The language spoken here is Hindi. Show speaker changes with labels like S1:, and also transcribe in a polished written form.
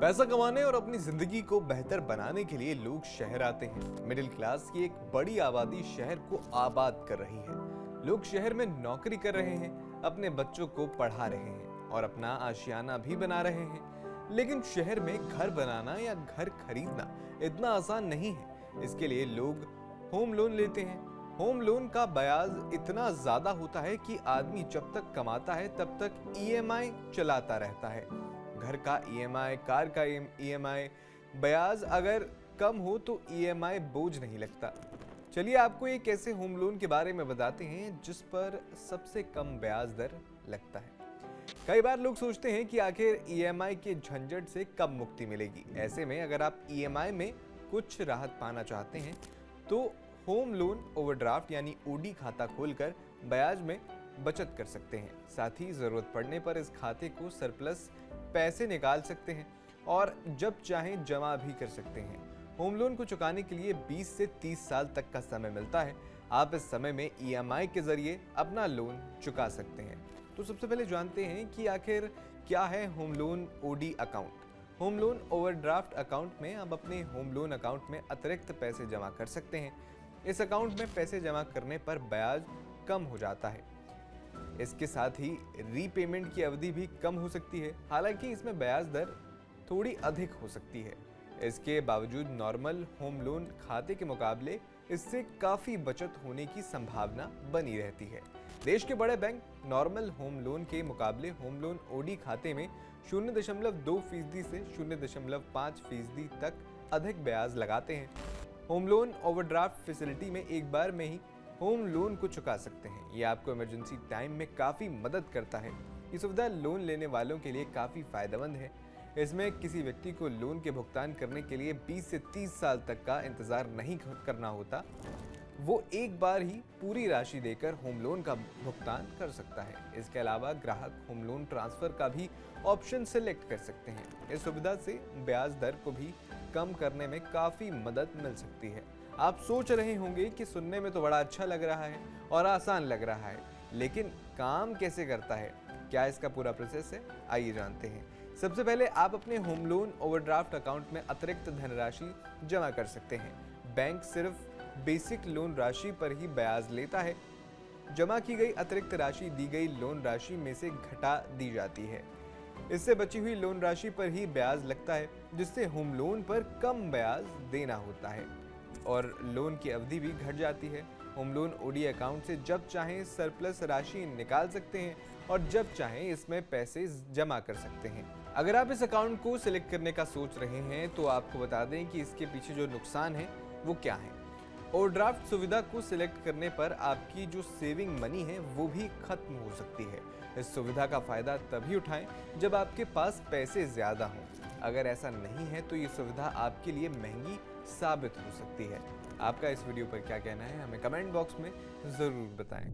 S1: पैसा कमाने और अपनी जिंदगी को बेहतर बनाने के लिए लोग शहर आते हैं। मिडिल क्लास की एक बड़ी आबादी शहर को आबाद कर रही है। लोग शहर में नौकरी कर रहे हैं, अपने बच्चों को पढ़ा रहे हैं और अपना आशियाना भी बना रहे हैं। लेकिन शहर में घर बनाना या घर खरीदना इतना आसान नहीं है। इसके लिए लोग होम लोन लेते हैं। होम लोन का ब्याज इतना ज्यादा होता है कि आदमी जब तक कमाता है तब तक ईएमआई चलाता रहता है। घर का ईएमआई, कार का ईएमआई, ब्याज अगर कम हो तो ईएमआई बोझ नहीं लगता। चलिए आपको एक ऐसे होम लोन के बारे में बताते हैं जिस पर सबसे कम ब्याज दर लगता है। कई बार लोग सोचते हैं कि आखिर ईएमआई के झंझट से कब मुक्ति मिलेगी। ऐसे में अगर आप ईएमआई में कुछ राहत पाना चाहते हैं तो होम लोन ओवरड्राफ्ट यानी ओडी खाता खोलकर ब्याज में बचत कर सकते हैं। साथ ही जरूरत पड़ने पर इस खाते को सरप्लस पैसे निकाल सकते हैं और जब चाहें जमा भी कर सकते हैं। होम लोन को चुकाने के लिए 20 से 30 साल तक का समय मिलता है। आप इस समय में ईएमआई के जरिए अपना लोन चुका सकते हैं। तो सबसे पहले जानते हैं कि आखिर क्या है home loan OD account. Home loan overdraft account में आप अपने होम लोन अकाउंट में अतिरिक्त पैसे जमा कर सकते हैं। इस अकाउंट में पैसे जमा करने पर ब्याज कम हो जाता है। इसके साथ ही रीपेमेंट की अवधि भी कम हो सकती है। हालांकि इसमें ब्याज दर थोड़ी अधिक हो सकती है। इसके बावजूद नॉर्मल होम लोन खाते के मुकाबले इससे काफी बचत होने की संभावना बनी रहती है। देश के बड़े बैंक नॉर्मल होम लोन के मुकाबले होम लोन ओडी खाते में 0.2% से 0.5% तक अधिक ब्याज लगाते हैं। होम लोन ओवरड्राफ्ट फैसिलिटी में एक बार में ही होम लोन को चुका सकते हैं। ये आपको इमरजेंसी टाइम में काफ़ी मदद करता है। ये सुविधा लोन लेने वालों के लिए काफ़ी फायदेमंद है। इसमें किसी व्यक्ति को लोन के भुगतान करने के लिए 20 से 30 साल तक का इंतज़ार नहीं करना होता। वो एक बार ही पूरी राशि देकर होम लोन का भुगतान कर सकता है। इसके अलावा ग्राहक होम लोन ट्रांसफ़र का भी ऑप्शन सेलेक्ट कर सकते हैं। इस सुविधा से ब्याज दर को भी कम करने में काफ़ी मदद मिल सकती है। आप सोच रहे होंगे कि सुनने में तो बड़ा अच्छा लग रहा है और आसान लग रहा है, लेकिन काम कैसे करता है, क्या इसका पूरा प्रोसेस है? आइए जानते हैं। सबसे पहले आप अपने होम लोन ओवरड्राफ्ट अकाउंट में अतिरिक्त धनराशि जमा कर सकते हैं। बैंक सिर्फ बेसिक लोन राशि पर ही ब्याज लेता है। जमा की गई अतिरिक्त राशि दी गई लोन राशि में से घटा दी जाती है। इससे बची हुई लोन राशि पर ही ब्याज लगता है, जिससे होम लोन पर कम ब्याज देना होता है और लोन की अवधि भी घट जाती है। होम लोन ओडी अकाउंट से जब चाहें सरप्लस राशि निकाल सकते हैं और जब चाहें इसमें पैसे जमा कर सकते हैं। अगर आप इस अकाउंट को सिलेक्ट करने का सोच रहे हैं तो आपको बता दें कि इसके पीछे जो नुकसान है वो क्या है। ओवरड्राफ्ट सुविधा को सिलेक्ट करने पर आपकी जो सेविंग मनी है वो भी खत्म हो सकती है। इस सुविधा का फायदा तभी उठाएं जब आपके पास पैसे ज्यादा हों। अगर ऐसा नहीं है तो ये सुविधा आपके लिए महंगी साबित हो सकती है। आपका इस वीडियो पर क्या कहना है, हमें कमेंट बॉक्स में जरूर बताएं।